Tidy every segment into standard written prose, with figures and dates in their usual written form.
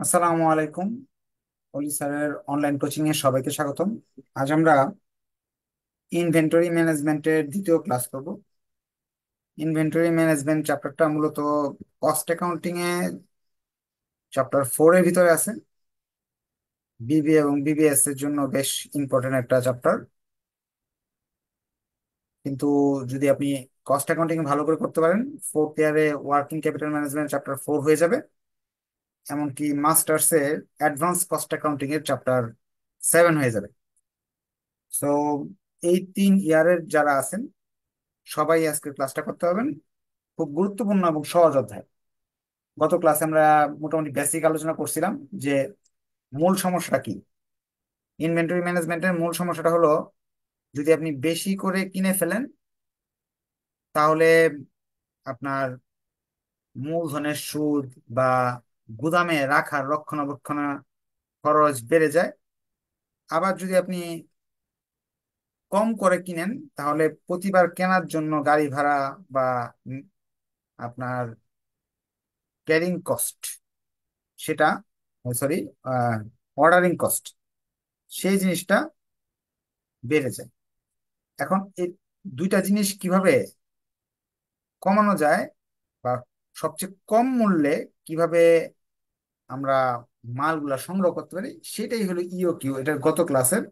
আসসালামু আলাইকুম। অলি স্যারের অনলাইন কোচিং এ সবাইকে স্বাগতম। আজ আমরা ইনভেন্টরি ম্যানেজমেন্টের দ্বিতীয় ক্লাস করব। ইনভেন্টরি ম্যানেজমেন্ট চ্যাপ্টারটা মূলত কস্ট অ্যাকাউন্টিং এ চ্যাপ্টার 4 এর ভিতরে আছে। বিবিএ এবং বিবিএস এর জন্য বেশ ইম্পর্টেন্ট একটা চ্যাপ্টার। কিন্তু যদি আপনি কস্ট অ্যাকাউন্টিং ভালো করে করতে পারেন, ফোর্থ ইয়ারে ওয়ার্কিং ক্যাপিটাল ম্যানেজমেন্ট চ্যাপ্টার 4 হয়ে যাবে। এমনকি মাস্টার্স এর অ্যাডভান্স কস্ট অ্যাকাউন্টিং এর চ্যাপ্টার 7 হয়ে যাবে। সো এই 3 ইয়ারের যারা আছেন সবাই আজকে ক্লাসটা করতে পারবেন। খুব গুরুত্বপূর্ণ এবং সহজ অধ্যায়। গত ক্লাসে আমরা মোটামুটি বেসিক আলোচনা করছিলাম যে মূল সমস্যাটা কি। ইনভেন্টরি ম্যানেজমেন্টের মূল সমস্যাটা হলো, যদি আপনি বেশি করে কিনে ফেলেন তাহলে আপনার মূলধনের সুদ বা গুদামে রাখার রক্ষণাবেক্ষণ খরচ বেড়ে যায়। আবার যদি আপনি কম করে কিনেন তাহলে প্রতিবার কেনার জন্য গাড়ি ভাড়া বা উম, আপনার ক্যারিং কস্ট, সেটা সরি অর্ডারিং কস্ট, সেই জিনিসটা বেড়ে যায়। এখন এই দুইটা জিনিস কিভাবে কমানো যায় বা সবচেয়ে কম মূল্যে কিভাবে আমরা মালগুলা সংগ্রহ করতে পারি, সেটাই হলো ইও কিউ। এটা গত ক্লাসের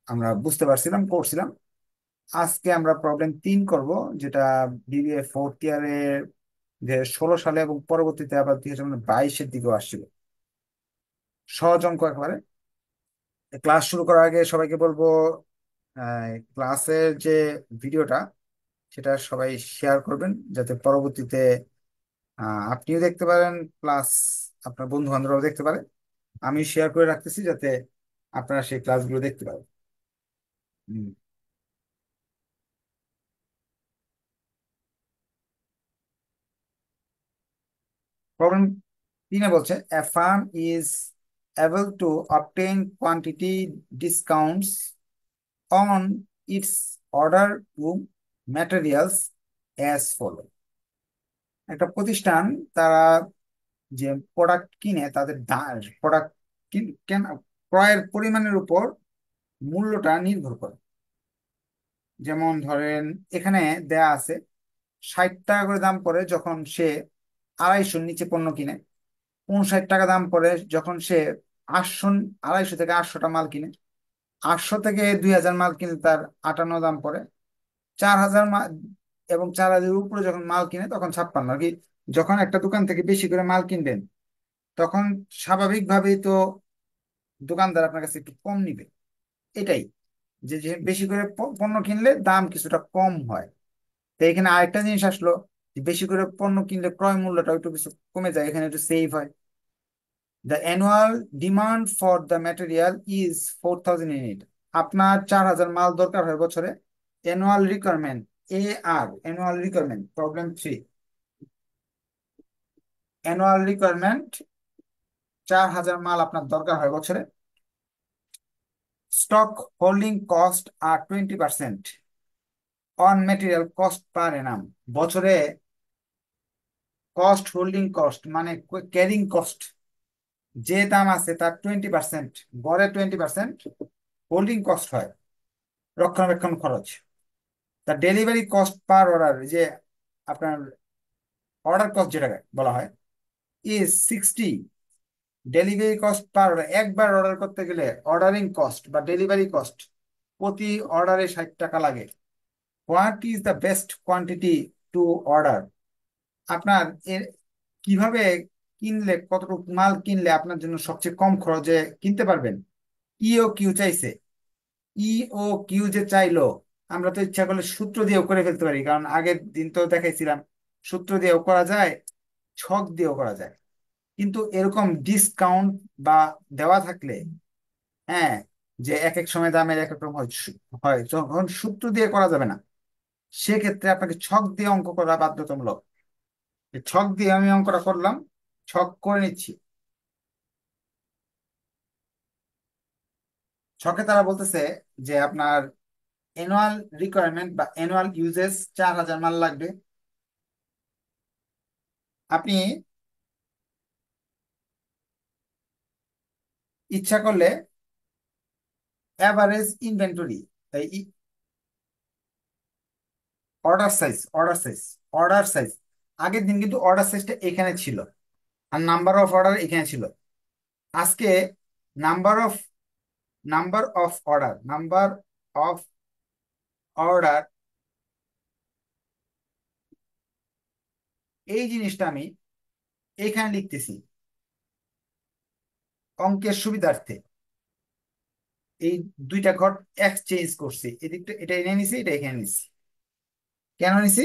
আমরা বুঝতে পারছিলাম, করছিলাম। আজকে আমরা প্রবলেম 3 করব, যেটা বিবিএ ফোর্থ ইয়ারের 2016 সালে এবং পরবর্তীতে আবার 2022-এর দিকেও আসছিল। সহজ অঙ্ক একেবারে। ক্লাস শুরু করার আগে সবাইকে বলবো, ক্লাসের যে ভিডিওটা সেটা সবাই শেয়ার করবেন, যাতে পরবর্তীতে আপনিও দেখতে পারেন, প্লাস আপনার বন্ধু বান্ধবরাও দেখতে পারে। আমি শেয়ার করে রাখতেছি যাতে আপনারা সেই ক্লাসগুলো দেখতে পারেন। প্রবলেম 3 বলছে, a firm is able to obtain quantity discounts on its order to materials as follow। একটা প্রতিষ্ঠান, তারা যে প্রোডাক্ট কিনে তাদের প্রোডাক্ট কেন ক্রয়ের পরিমাণের উপর মূল্যটা নির্ভর করে। যেমন ধরেন, এখানে দেয়া আছে 60 টাকা করে দাম পড়ে যখন সে 250-র নিচে পণ্য কিনে, 59 টাকা দাম পড়ে যখন সে 800, 250 থেকে 800টা মাল কিনে, 800 থেকে 2000 মাল কিনে তার 58 দাম পড়ে, 4000 এবং 4000 উপরে যখন মাল কিনে তখন 56 আর কি। যখন একটা দোকান থেকে বেশি করে মাল কিনবেন তখন স্বাভাবিকভাবেই তো দোকানদার আপনার কাছে একটু কম নিবে। এটাই, যে যে বেশি করে পণ্য কিনলে দাম কিছুটা কম হয়। তো এখানে আরেকটা জিনিস আসলো, যে বেশি করে পণ্য কিনলে ক্রয় মূল্যটা একটু কিছু কমে যায়, এখানে একটু সেভ হয়। The annual demand for the material is 4000 unit. আপনার 4000 মাল দরকার হয় বছরে। Annual requirement, annual requirement problem 3। Annual requirement 4000 মাল আপনার দরকার হয় বছরে। স্টক হোল্ডিং কস্ট আর 20% on material cost per annum. বছরে কস্ট হোল্ডিং কস্ট মানে ক্যারিং কস্ট, যে দাম আছে তার 20%, গড়ে 20% হোল্ডিং কস্ট হয়, রক্ষণাবেক্ষণ খরচ। তা ডেলিভারি কস্ট পার অর্ডার, যে আপনার অর্ডার কস্ট যেটাকে বলা হয়, is 60। Delivery cost per order, একবার অর্ডার করতে গেলে অর্ডারিং কস্ট বা ডেলিভারি কস্ট প্রতি অর্ডারে 60 টাকা লাগে। What is the best quantity to order. আপনার এর কিভাবে কিনলে, কতটুকু মাল কিনলে আপনার জন্য সবচেয়ে কম খরচে কিনতে পারবেন। ইও কিউ চাইছে। ইও কিউ যে চাইলো, আমরা তো ইচ্ছা করলে সূত্র দিয়েও করে ফেলতে পারি, কারণ আগের দিন তো দেখাইছিলাম সূত্র দিয়েও করা যায়, ছক দিয়েও করা যায়। কিন্তু এরকম ডিসকাউন্ট বা দেওয়া থাকলে, হ্যাঁ, যে এক এক সময় দামের এক এক রকম হয়, হয় যখন সূত্র দিয়ে করা যাবে না, সেক্ষেত্রে আপনাকে ছক দিয়ে অঙ্ক করা বাধ্যতামূলক। এই ছক দিয়ে আমি অঙ্কটা করলাম, ছক করে নিচ্ছি। ছকে তারা বলতেছে যে আপনার অ্যানুয়াল রিকোয়ারমেন্ট বা অ্যানুয়াল ইউজেস 4000 মাল লাগবে। আপনি ইচ্ছা করলে average inventory, order size order size আগের দিন কিন্তু অর্ডার সাইজটা এখানে ছিল আর নাম্বার অফ অর্ডার এখানে ছিল। আজকে number of number of order এই জিনিসটা আমি এখানে লিখতেছি অঙ্কের সুবিধার্থে। এই দুইটা ঘর এক্সচেঞ্জ করছি, এদিকটা এটা এনে নিছি, এটা এখানে নিছি। কেন নিছি?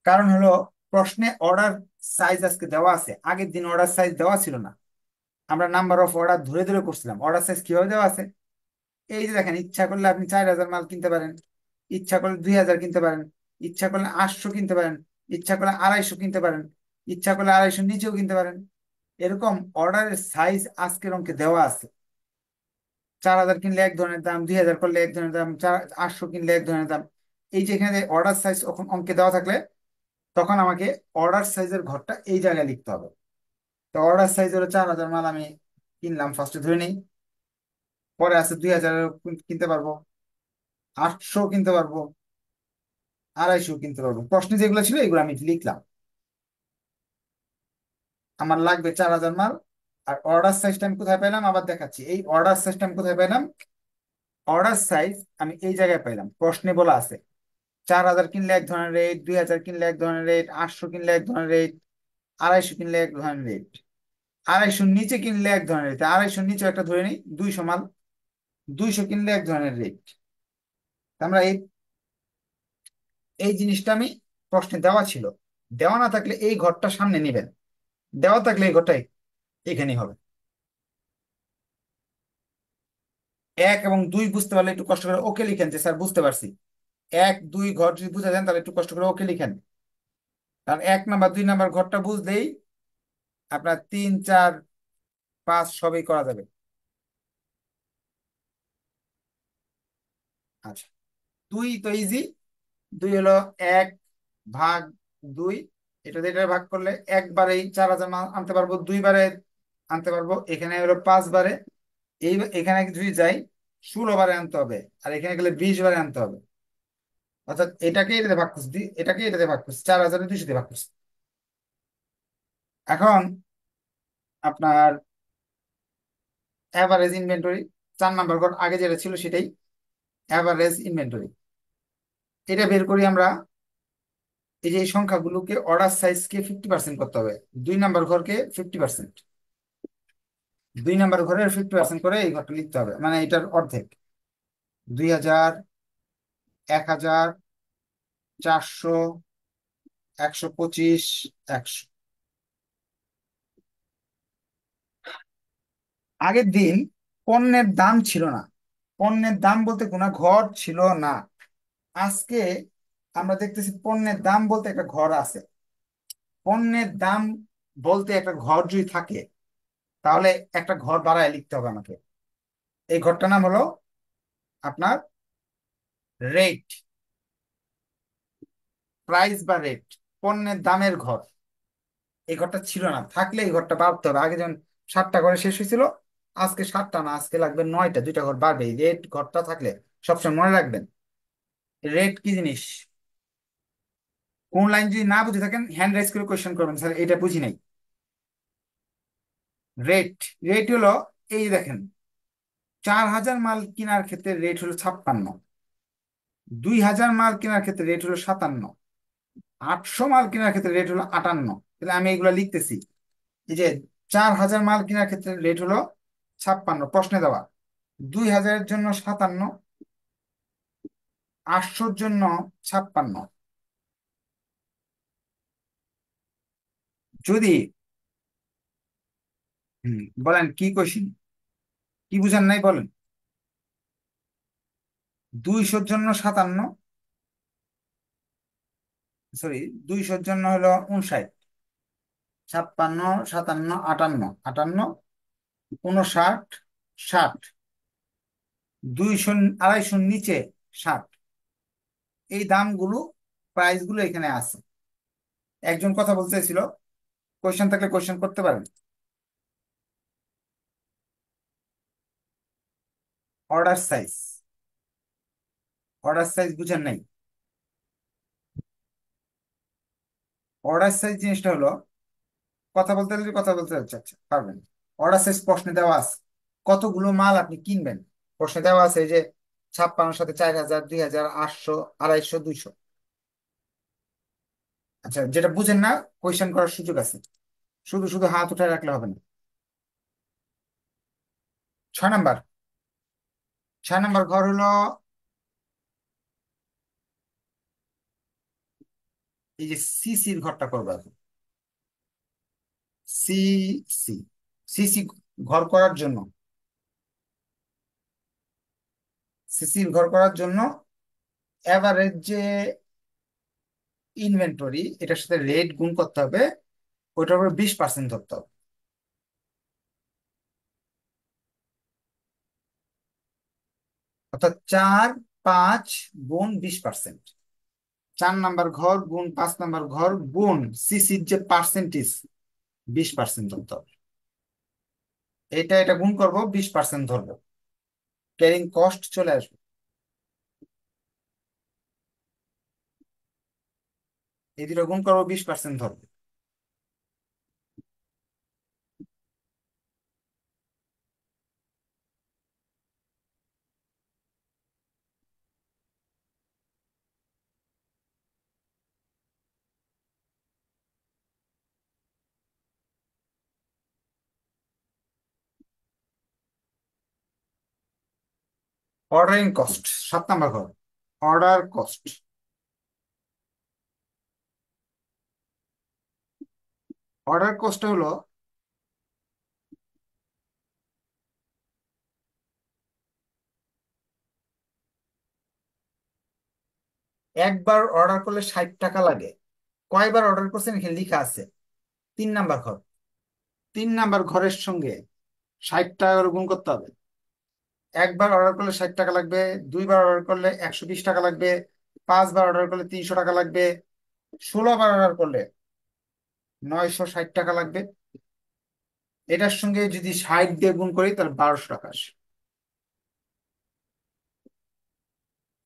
কারণ হলো প্রশ্নে অর্ডার সাইজ আজকে দেওয়া আছে, আগের দিন অর্ডার সাইজ দেওয়া ছিল না। আমরা নাম্বার অফ অর্ডার ধরে ধরে করছিলাম, অর্ডার সাইজ কিভাবে দেওয়া আছে। এই যে দেখেন, ইচ্ছা করলে আপনি 4,000 মাল কিনতে পারেন, ইচ্ছা করলে 2,000 কিনতে পারেন, ইচ্ছা করলে 800 কিনতে পারেন, ইচ্ছা করলে 250 কিনতে পারেন, ইচ্ছা করলে 250 নিচেও কিনতে পারেন। এরকম অর্ডারের সাইজ আজকের অঙ্কে দেওয়া আছে। 4,000 কিনলে এক ধরনের দাম, 2,000 করলে এক ধরনের দাম, 800 কিনলে এক ধরনের দাম। এই যে এখানে অর্ডার সাইজ অঙ্কে দেওয়া থাকলে তখন আমাকে অর্ডার সাইজের ঘরটা এই জায়গায় লিখতে হবে। তো অর্ডার সাইজ হলো 4,000 মাল আমি কিনলাম, ফার্স্টে ধরে নিই। পরে আছে 2,000 কিনতে পারবো, 800 কিনতে পারবো, 250 কিনতে পারবো। প্রশ্নে যেগুলো ছিল এগুলো আমি লিখলাম। আমার লাগবে 4,000 মাল। আর অর্ডার সাইজটা আমি কোথায় পেলাম আবার দেখাচ্ছি। এই অর্ডার সাইজটা আমি কোথায় পেলাম? অর্ডার সাইজ আমি এই জায়গায় পাইলাম, প্রশ্নে বলা আছে 4,000 কিনলে এক ধরনের রেট, 2,000 কিনলে এক ধরনের রেট, 800 কিনলে এক ধরনের রেট, 250 কিনলে এক ধরনের রেট, 250 নিচে কিনলে এক ধরনের রেট। 250 নিচে একটা ধরে নিই, 200 মাল, 200 কিনলে এক ধরনের রেট। আমরা এই এই জিনিসটা আমি প্রশ্নে দেওয়া ছিল। দেওয়া না থাকলে এই ঘরটা সামনে নেবেন, দেওয়া থাকলে এই ঘরটা এখানেই হবে। 1 এবং 2 বুঝতে পারলে একটু কষ্ট করে ওকে লিখেন যে স্যার বুঝতে পারছি। 1 2 ঘর যদি বুঝে যান তাহলে একটু কষ্ট করে ওকে লিখেন। কারণ 1 নাম্বার 2 নাম্বার ঘরটা বুঝলেই আপনার 3 4 5 সবই করা যাবে। আচ্ছা, 2 তো ইজি। 2 হলো 1/2। এটা দিয়ে এটা ভাগ করলে একবারেই 4,000 আনতে পারবো, 2 বারে আনতে পারবো। এখানে হলো 5 বারে। এখানে যদি যাই 16 বারে আনতে হবে, আর এখানে গেলে 20 বারে আনতে হবে। অর্থাৎ এটাকে এটাতে ভাগ করছি, এটাকে এটাতে ভাগ করছি, 4,200 দিয়ে ভাগ করছি। এখন আপনার অ্যাভারেজ ইনভেন্টরি, 4 নাম্বার ঘর আগে যেটা ছিল সেটাই অ্যাভারেজ ইনভেন্টরি। এটা বের করি আমরা। এই যে এই সংখ্যাগুলোকে অর্ডার সাইজকে 50% করতে হবে। 2 নাম্বার ঘরকে 50%, 2 নাম্বার ঘরের 50% করে এই ঘরটা লিখতে হবে, মানে এটার অর্ধেক। 2,000, 1,000, 400, 125, 100। আগের দিন পণ্যের দাম ছিল না, পণ্যের দাম বলতে কোনো ঘর ছিল না। আজকে আমরা দেখতেছি পণ্যের দাম বলতে একটা ঘর আছে। পণ্যের দাম বলতে একটা ঘর যদি থাকে তাহলে একটা ঘর বাড়ায় লিখতে হবে আমাকে। এই ঘরটার নাম হলো আপনার রেট, প্রাইস বা রেট, পণ্যের দামের ঘর। এই ঘরটা ছিল না, থাকলে এই ঘরটা বাড়তে হবে। আগে যেমন 7টা ঘরে শেষ হয়েছিল, আজকে 7টা না, আজকে লাগবে 9টা, 2টা ঘর বাড়বে। এই রেট ঘরটা থাকলে সবসময় মনে রাখবেন রেট কি জিনিস। কোন লাইন যদি না বুঝে থাকেন হ্যান্ড রাইজ করে কোয়েশ্চেন করবেন, স্যার এটা বুঝি নাই। রেট, রেট হলো এই দেখেন, 4,000 মাল কেনার ক্ষেত্রে রেট হলো 56, 2,000 মাল কেনার ক্ষেত্রে রেট হলো 57, 800 মাল কেনার ক্ষেত্রে রেট হলো 58। তাহলে আমি এগুলা লিখতেছি। এই যে 4,000 মাল কেনার ক্ষেত্রে রেট হলো 56, প্রশ্নে দেওয়া। 2,000-এর জন্য 57, 800-র জন্য 56। যদি বলেন কি কোশ্চিন, কি বুঝেন নাই বলেন। 200-র জন্য 57, সরি, 200-র জন্য হলো 59, 56, 57, 58, 58, 59, 60, 200, 250-র নিচে 60। এই দামগুলো, প্রাইস গুলো এখানে আছে। একজন কথা বলতে চাইছিল, কোয়েশ্চেন থাকলে কোয়েশ্চেন করতে পারেন। অর্ডার সাইজ, অর্ডার সাইজ বুঝেন নাই? অর্ডার সাইজ জিনিসটা হলো, কথা বলতে গেলে কথা বলতে যাচ্ছে, আচ্ছা পারবেন। অর্ডার সাইজ প্রশ্নে দেওয়া আছে কতগুলো মাল আপনি কিনবেন। প্রশ্নে দেওয়া আছে এই যে 56 সাথে 4000, 2000, 800, 250, 200। আচ্ছা, যেটা বুঝেন না কোয়েশ্চেন করার সুযোগ আছে, শুধু শুধু হাত উঠায় রাখলে হবে না। 6 নাম্বার, 6 নাম্বার ঘর হলো এই যে সিসির ঘরটা করবো এখন। সি সি সিসি ঘর করার জন্য, সিসির ঘর করার জন্য এভারেজ যে ইনভেন্টরি, এটার সাথে রেট গুণ করতে হবে, ওইটার উপর 20% ধরতে হবে। অর্থাৎ 4, 5 গুণ 20%। 4 নাম্বার ঘর গুণ 5 নাম্বার ঘর গুণ সিসির যে পার্সেন্টেজ, 20% ধরতে হবে। এটা গুণ করব, 20% ধরবো, ক্যারিং কস্ট চলে আসবে। এই দুটো গুণ করবো, 20% ধরবো। অর্ডারিং কস্ট, 7 নাম্বার ঘর, অর্ডার কস্ট। অর্ডার কস্ট হলো একবার অর্ডার করলে 60 টাকা লাগে। কয়বার অর্ডার করছেন এখানে লেখা আছে। 3 নাম্বার ঘর, 3 নাম্বার ঘরের সঙ্গে 60 টাকা করে গুণ করতে হবে। একবার অর্ডার করলে 60 টাকা লাগবে, 2বার অর্ডার করলে 120 টাকা লাগবে, 5বার অর্ডার করলে 300 টাকা লাগবে, 16বার অর্ডার করলে 960 টাকা লাগবে। এটার সঙ্গে যদি 60 দিয়ে গুণ করি তাহলে 1200 টাকা আসে।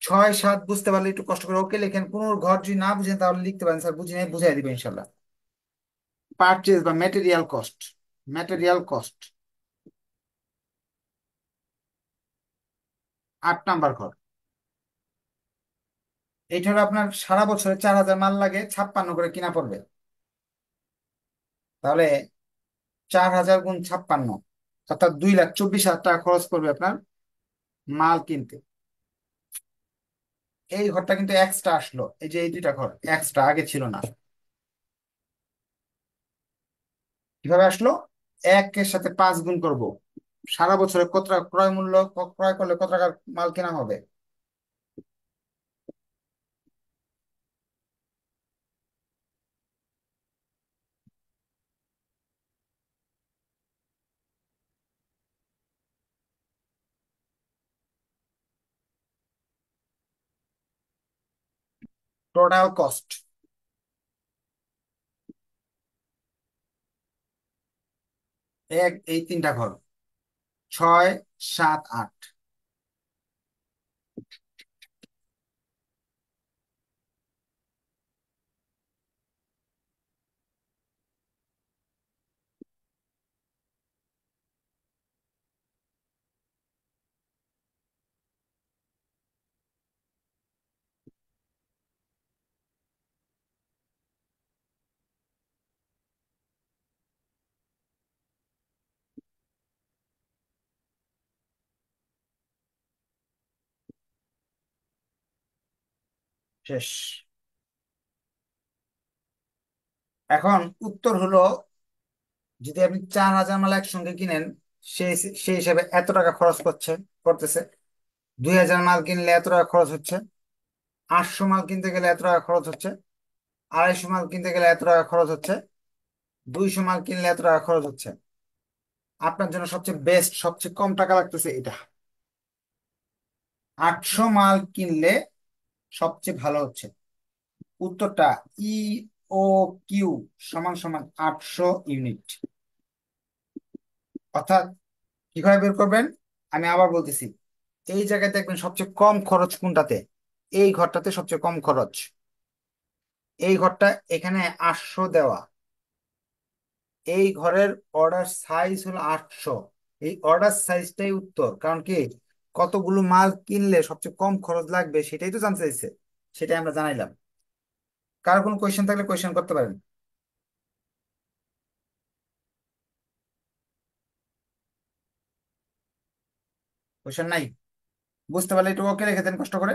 6, 7 বুঝতে পারলে একটু কষ্ট করে ওকে লেখেন, কোনো ঘর যদি না বুঝেন তাহলে লিখতে পারেন, স্যার বুঝি নাই বুঝাই দিবেন ইনশাল্লাহ। পারচেজ বা material cost, material cost. 8 number ঘর, এইটা হলো আপনার সারা বছরে 4000 মাল লাগে, 56 করে কিনা পড়বে। তাহলে 4000 গুণ 56, অর্থাৎ 2,24,000 টাকা খরচ করবে আপনার মাল কিনতে। এই ঘরটা কিন্তু এক্সট্রা আসলো, এই যে এই দুইটা ঘর এক্সট্রা, আগে ছিল না। কিভাবে আসলো? 1-এর সাথে 5 গুণ করব, সারা বছরে কত টাকা ক্রয় মূল্য, ক্রয় করলে কত টাকার মাল কেনা হবে। টোটাল কস্ট, এই 3টা ঘর, 6, 7, 8। শেষ। এখন উত্তর হলো, যদি আপনি 4000 মাল একসঙ্গে কিনেন, সেই সেই হিসাবে এত টাকা খরচ করতেছে। 2000 মাল কিনলে এত টাকা খরচ হচ্ছে, 800 মাল কিনতে গেলে এত টাকা খরচ হচ্ছে, 250 মাল কিনতে গেলে এত টাকা খরচ হচ্ছে, 200 মাল কিনলে এত টাকা খরচ হচ্ছে। আপনার জন্য সবচেয়ে বেস্ট, সবচেয়ে কম টাকা লাগতেছে এটা। 800 মাল কিনলে সবচেয়ে ভালো হচ্ছে। উত্তরটা ই ও কিউ সমান সমান 800 ইউনিট। অর্থাৎ কিভাবে বের করবেন, আমি আবার বলতেছি। এই জায়গায় দেখবেন সবচেয়ে কম খরচ কোনটাতে? এই ঘরটাতে সবচেয়ে কম খরচ। এই ঘরটা, এখানে 800 দেওয়া। এই ঘরের অর্ডার সাইজ হলো 800। এই অর্ডার সাইজটাই উত্তর, কারণ কি কতগুলো মাল কিনলে সবচেয়ে কম খরচ লাগবে সেটাই তো জানতে চাইছে। সেটাই আমরা জানাইলাম। কার কোনো কোয়েশ্চেন থাকলে কোয়েশ্চেন করতে পারেন। কোয়েশ্চেন নাই? বুঝতে পারলে একটু ওকে রেখে দেন কষ্ট করে।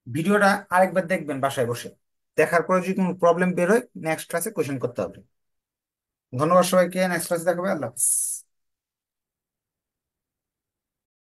ভিডিওটা আরেকবার দেখবেন বাসায় বসে। দেখার পরে যদি কোনো প্রবলেম বের হয় নেক্সট ক্লাসে কোয়েশ্চেন করতে হবে। ধন্যবাদ সবাইকে, নেক্সট ক্লাসে দেখা হবে। আল্লাহ হাফিজ।